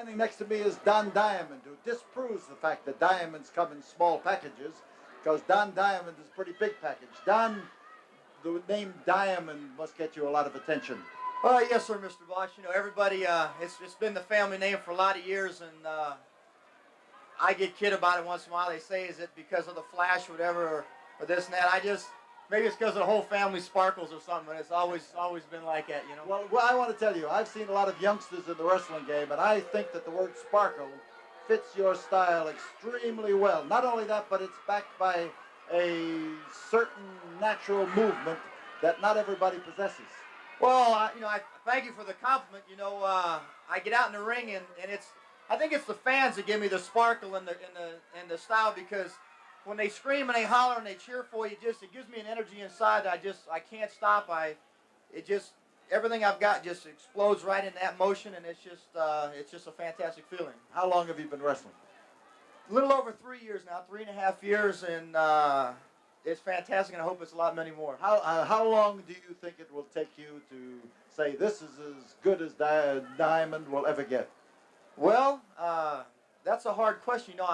Standing next to me is Don Diamond, who disproves the fact that diamonds come in small packages, because Don Diamond is a pretty big package. Don, the name Diamond must get you a lot of attention. Yes, sir, Mr. Bosch. You know, everybody, it's been the family name for a lot of years, and I get kidded about it once in a while. They say, is it because of the flash, whatever, or this and that? Maybe it's because the whole family sparkles or something, but it's always been like that, you know. Well, I want to tell you, I've seen a lot of youngsters in the wrestling game, and I think that the word sparkle fits your style extremely well. Not only that, but it's backed by a certain natural movement that not everybody possesses. Well, I thank you for the compliment. You know, I get out in the ring, and I think it's the fans that give me the sparkle and the style, because when they scream and they holler and they cheer for you, it gives me an energy inside that I can't stop. Everything I've got just explodes right in that motion, and it's just a fantastic feeling. How long have you been wrestling? A little over 3 years now, 3.5 years, and it's fantastic, and I hope it's a lot many more. How long do you think it will take you to say this is as good as Diamond will ever get? Well, that's a hard question. You know,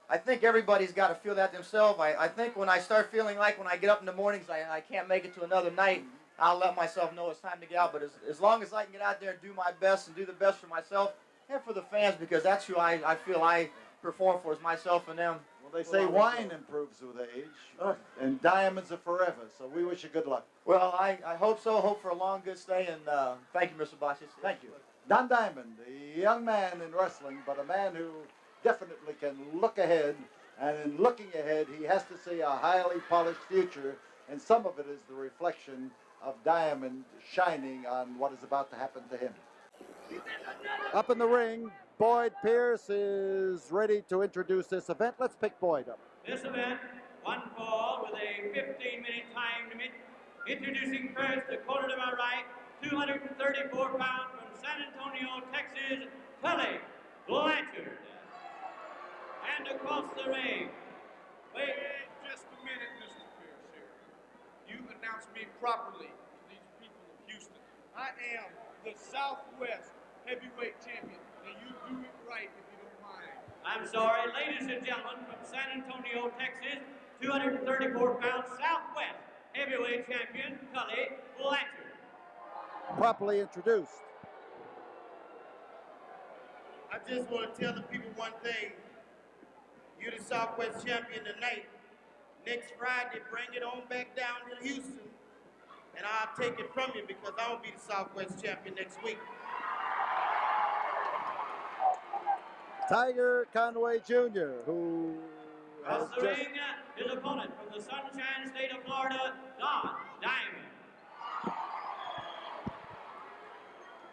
I think everybody's got to feel that themselves. I think when I start feeling like when I get up in the mornings I can't make it to another night, I'll let myself know it's time to get out. But as long as I can get out there and do my best and do the best for myself and for the fans, because that's who I feel I perform for, is myself and them. Well, they say wine improves with age, and diamonds are forever, so we wish you good luck. Well, I hope so. Hope for a long, good stay, and thank you, Mr. Bosch. Thank you. Don Diamond, a young man in wrestling, but a man who definitely can look ahead, and in looking ahead, he has to see a highly polished future, and some of it is the reflection of Diamond shining on what is about to happen to him. Up in the ring, Boyd Pierce is ready to introduce this event. Let's pick Boyd up. This event, one fall with a 15-minute time limit. Introducing first, the corner to my right, 234 pounds from San Antonio, Texas, Tully Blanchard. And across the ring, wait just a minute, Mr. Pierce here. You announced me properly to these people of Houston. I am the Southwest Heavyweight Champion, and you do it right if you don't mind. I'm sorry, ladies and gentlemen, from San Antonio, Texas, 234 pounds Southwest Heavyweight Champion, Tully Blanchard. Properly introduced. I just want to tell the people one thing. You're the Southwest Champion tonight. Next Friday, bring it on back down to Houston, and I'll take it from you, because I won't be the Southwest Champion next week. Tiger Conway Jr., who across the ring, his opponent from the Sunshine State of Florida, Don Diamond.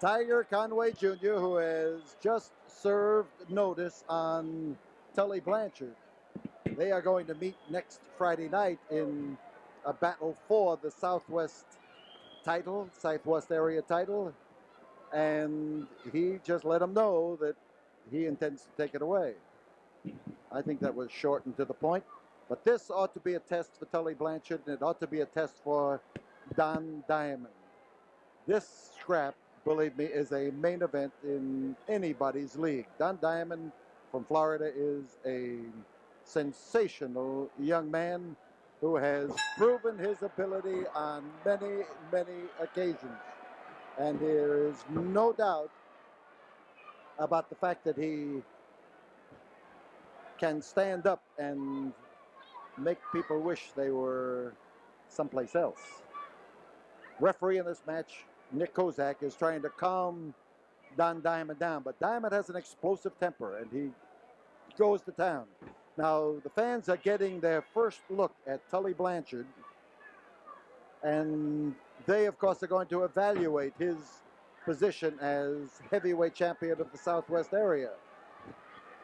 Tiger Conway Jr., who has just served notice on Tully Blanchard. They are going to meet next Friday night in a battle for the Southwest title, Southwest area title, and he just let them know that he intends to take it away. I think that was short and to the point, but this ought to be a test for Tully Blanchard, and it ought to be a test for Don Diamond. This scrap, believe me, is a main event in anybody's league. Don Diamond from Florida is a sensational young man who has proven his ability on many, many occasions. And there is no doubt about the fact that he can stand up and make people wish they were someplace else. Referee in this match, Nick Kozak, is trying to calm Don Diamond down, but Diamond has an explosive temper, and he goes to town. Now, the fans are getting their first look at Tully Blanchard, and they, of course, are going to evaluate his position as heavyweight champion of the Southwest area.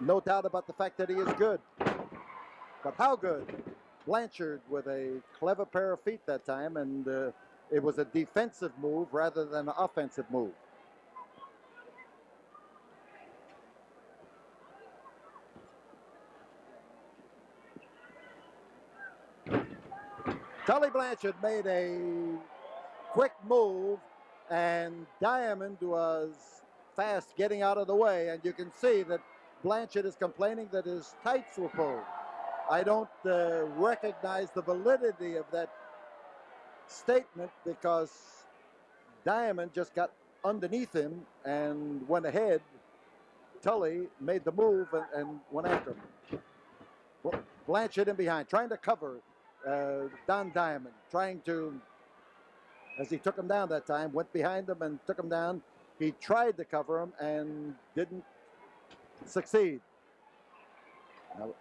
No doubt about the fact that he is good. But how good? Blanchard with a clever pair of feet that time, and it was a defensive move rather than an offensive move. Tully Blanchard made a quick move, and Diamond was fast getting out of the way, and you can see that Blanchard is complaining that his tights were pulled. I don't recognize the validity of that statement because Diamond just got underneath him and went ahead. Tully made the move and went after him. Blanchard in behind, trying to cover Don Diamond, trying to, as he took him down that time, went behind him and took him down. He tried to cover him and didn't succeed.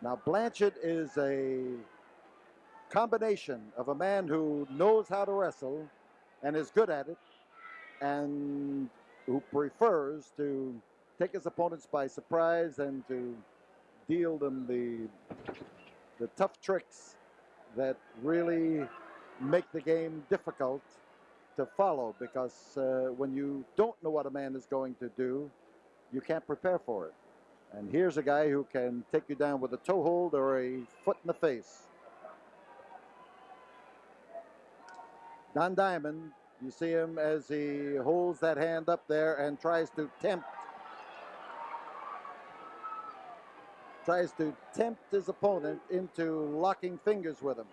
Now Blanchard is a combination of a man who knows how to wrestle and is good at it, and who prefers to take his opponents by surprise and to deal them the tough tricks that really make the game difficult to follow, because when you don't know what a man is going to do, you can't prepare for it. And here's a guy who can take you down with a toe hold or a foot in the face. Don Diamond, you see him as he holds that hand up there and tries to tempt his opponent into locking fingers with him.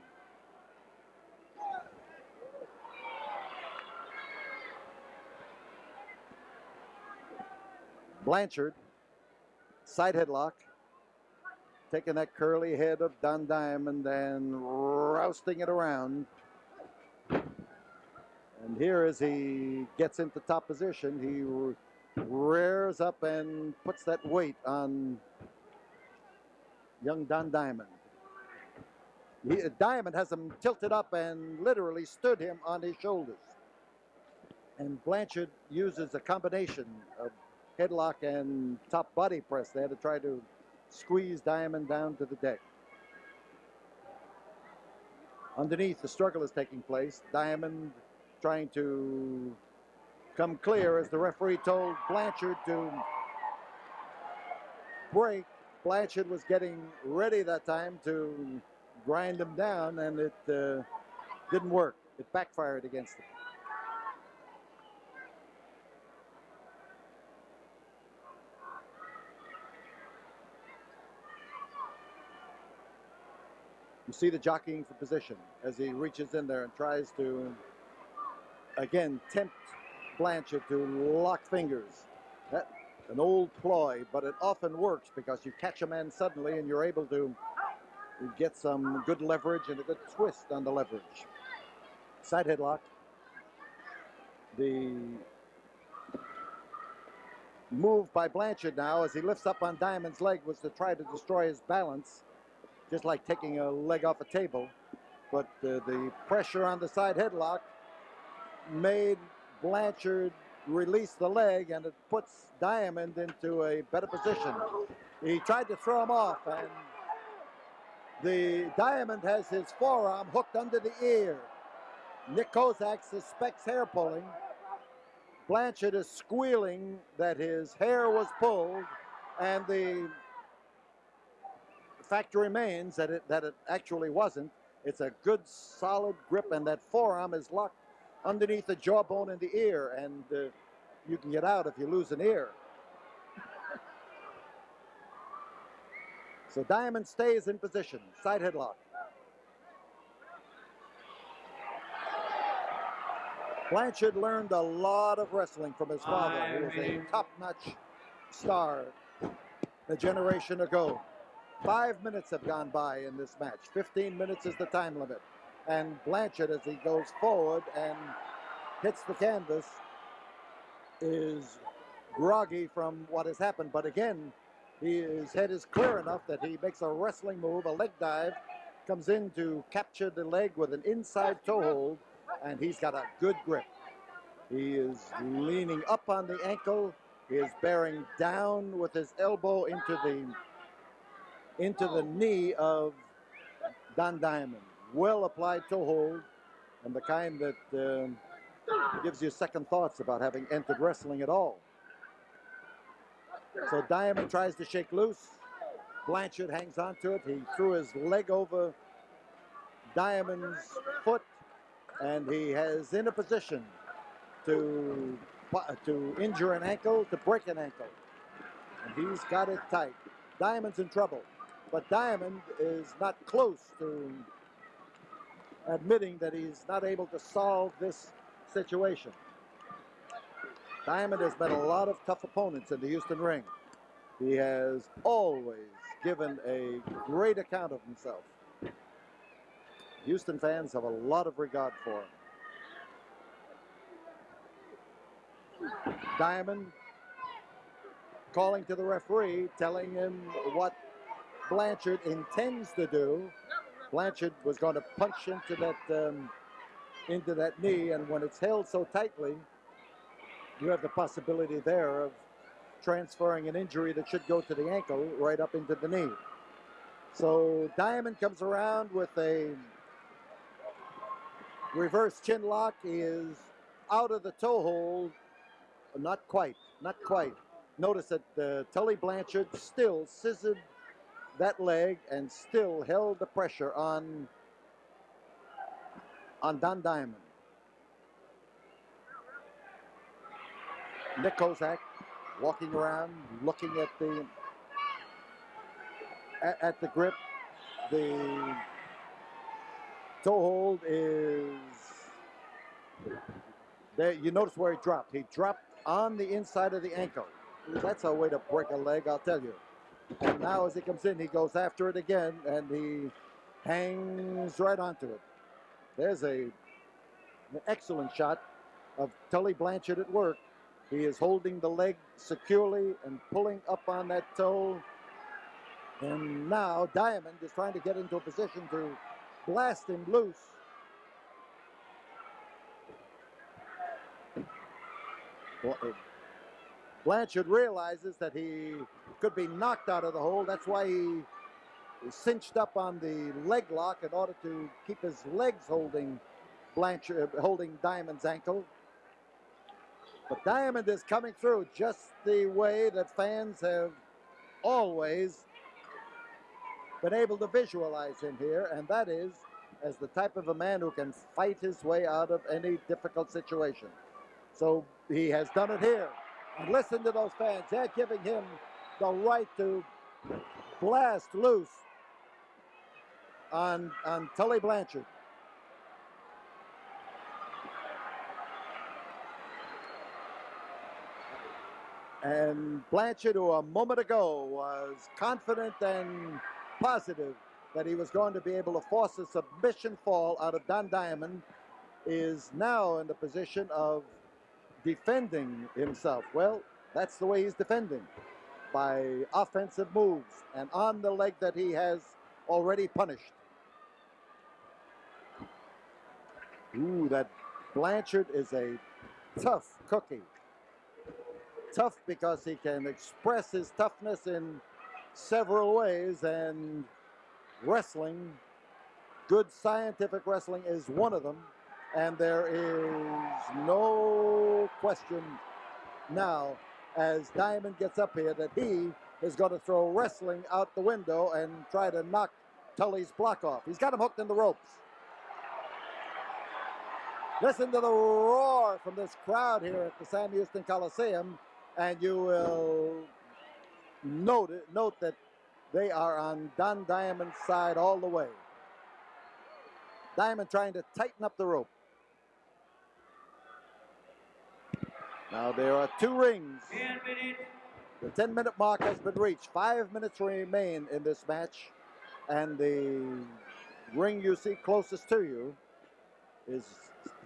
Blanchard, side headlock, taking that curly head of Don Diamond and rousting it around. And here, as he gets into top position, he rears up and puts that weight on young Don Diamond. Diamond has him tilted up and literally stood him on his shoulders. And Blanchard uses a combination of headlock and top body press there to try to squeeze Diamond down to the deck. Underneath, the struggle is taking place. Diamond trying to come clear as the referee told Blanchard to break. Blanchard was getting ready that time to grind him down, and it didn't work. It backfired against him. You see the jockeying for position as he reaches in there and tries to, again, tempt Blanchard to lock fingers. That's an old ploy, but it often works because you catch a man suddenly and you're able to get some good leverage and a good twist on the leverage. Side headlock. The move by Blanchard now as he lifts up on Diamond's leg was to try to destroy his balance, just like taking a leg off a table. But the pressure on the side headlock made Blanchard release the leg, and it puts Diamond into a better position. He tried to throw him off, and the Diamond has his forearm hooked under the ear. Nick Kozak suspects hair pulling. Blanchard is squealing that his hair was pulled, and the fact remains that it actually wasn't. It's a good solid grip, and that forearm is locked underneath the jawbone in the ear, and you can get out if you lose an ear. So Diamond stays in position, side headlock. Blanchard learned a lot of wrestling from his father, who was a top-notch star a generation ago. 5 minutes have gone by in this match. 15 minutes is the time limit. And Blanchard, as he goes forward and hits the canvas, is groggy from what has happened. But again, his head is clear enough that he makes a wrestling move, a leg dive, comes in to capture the leg with an inside toe hold, and he's got a good grip. He is leaning up on the ankle. He is bearing down with his elbow into the knee of Don Diamond. Well applied toe hold, and the kind that gives you second thoughts about having entered wrestling at all. So Diamond tries to shake loose. Blanchard hangs on to it. He threw his leg over Diamond's foot, and he is in a position to to injure an ankle, to break an ankle. And he's got it tight. Diamond's in trouble. But Diamond is not close to admitting that he's not able to solve this situation. Diamond has met a lot of tough opponents in the Houston ring. He has always given a great account of himself. Houston fans have a lot of regard for him. Diamond calling to the referee, telling him what Blanchard intends to do. Blanchard was going to punch into that knee, and when it's held so tightly, you have the possibility there of transferring an injury that should go to the ankle right up into the knee. So Diamond comes around with a reverse chin lock. He is out of the toe hold. Not quite. Notice that Tully Blanchard still scissored that leg and still held the pressure on Don Diamond. Nick Kozak walking around, looking at the grip. The toe hold is there. You notice where he dropped. He dropped on the inside of the ankle. That's a way to break a leg, I'll tell you. And now as he comes in, he goes after it again, and he hangs right onto it. There's an excellent shot of Tully Blanchard at work. He is holding the leg securely and pulling up on that toe. And now Diamond is trying to get into a position to blast him loose. Blanchard realizes that he could be knocked out of the hold. That's why he is cinched up on the leg lock in order to keep his legs holding Diamond's ankle. But Diamond is coming through just the way that fans have always been able to visualize him here, and that is as the type of a man who can fight his way out of any difficult situation. So he has done it here. And listen to those fans. They're giving him the right to blast loose on Tully Blanchard. And Blanchard, who a moment ago was confident and positive that he was going to be able to force a submission fall out of Don Diamond, is now in the position of defending himself. Well, that's the way he's defending, by offensive moves and on the leg that he has already punished. Ooh, that Blanchard is a tough cookie. Tough because he can express his toughness in several ways, and wrestling, good scientific wrestling, is one of them. And there is no question now, as Diamond gets up here, that he is going to throw wrestling out the window and try to knock Tully's block off. He's got him hooked in the ropes. Listen to the roar from this crowd here at the Sam Houston Coliseum, and you will note that they are on Don Diamond's side all the way. Diamond trying to tighten up the rope. Now there are 2 rings. 10 minutes. The 10-minute mark has been reached. 5 minutes remain in this match, and the ring you see closest to you is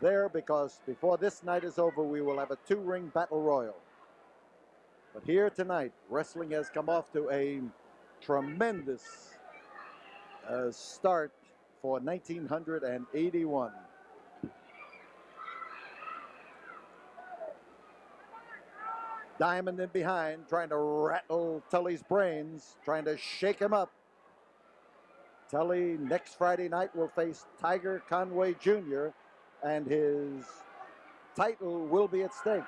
there because before this night is over, we will have a 2-ring battle royal. But here tonight, wrestling has come off to a tremendous start for 1981. Diamond in behind, trying to rattle Tully's brains, trying to shake him up. Tully next Friday night will face Tiger Conway Jr., and his title will be at stake.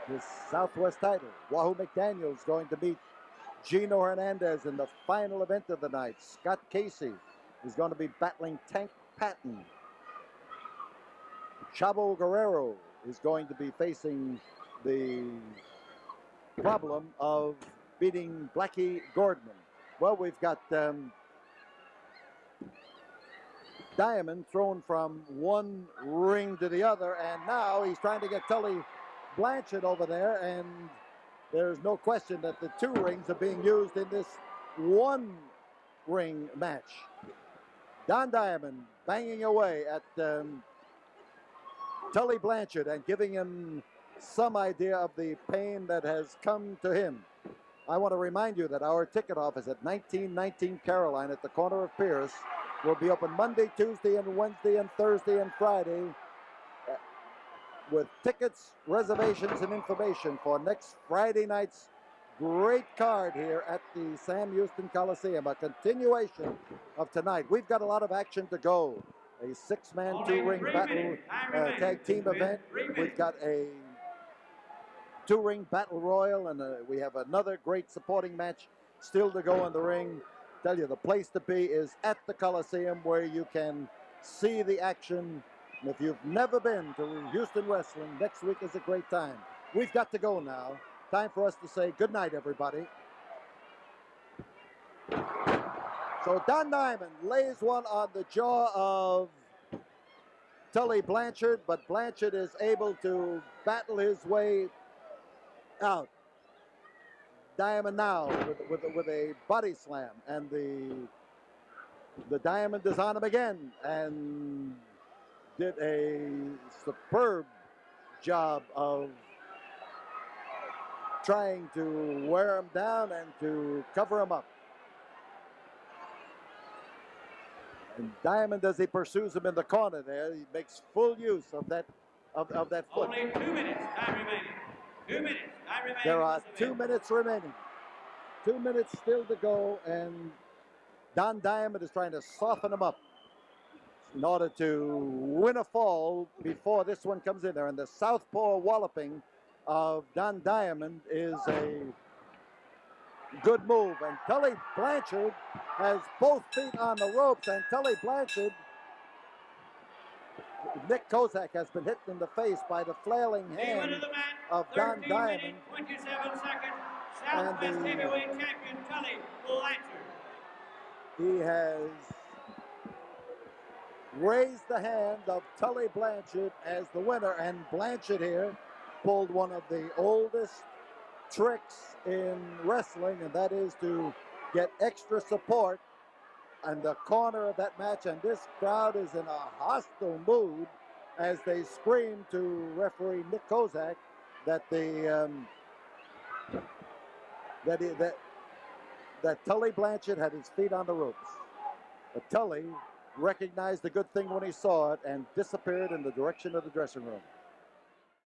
His Southwest title. Wahoo McDaniel's going to meet Gino Hernandez in the final event of the night. Scott Casey is going to be battling Tank Patton. Chavo Guerrero is going to be facing the problem of beating Blackie Gordon. Well, we've got Diamond thrown from one ring to the other, and now he's trying to get Tully Blanchard over there, and there's no question that the two rings are being used in this one ring match. Don Diamond banging away at Tully Blanchard and giving him some idea of the pain that has come to him. I want to remind you that our ticket office at 1919 Caroline at the corner of Pierce will be open Monday, Tuesday, and Wednesday, and Thursday, and Friday with tickets, reservations, and information for next Friday night's great card here at the Sam Houston Coliseum, a continuation of tonight. We've got a lot of action to go. A six-man, two-ring battle tag team event. We've got a two-ring battle royal, and we have another great supporting match still to go in the ring. Tell you, the place to be is at the Coliseum, where you can see the action. And if you've never been to Houston Wrestling, next week is a great time. We've got to go now. Time for us to say good night, everybody. So Don Diamond lays one on the jaw of Tully Blanchard, but Blanchard is able to battle his way out. Diamond now with a body slam, and the Diamond is on him again and did a superb job of trying to wear him down and to cover him up. And Diamond, as he pursues him in the corner there, he makes full use of that foot. Only 2 minutes time remaining. 2 minutes time remaining. There are 2 minutes remaining. 2 minutes still to go, and Don Diamond is trying to soften him up in order to win a fall before this one comes in there. And the southpaw walloping of Don Diamond is a good move. And Tully Blanchard has both feet on the ropes, and Tully Blanchard, Nick Kozak has been hit in the face by the flailing hand of Don Diamond. 27 seconds. Southwest heavyweight champion Tully Blanchard. He has raised the hand of Tully Blanchard as the winner, and Blanchard here pulled one of the oldest tricks in wrestling, and that is to get extra support in the corner of that match. And this crowd is in a hostile mood as they scream to referee Nick Kozak that that Tully Blanchard had his feet on the ropes. But Tully recognized the good thing when he saw it and disappeared in the direction of the dressing room.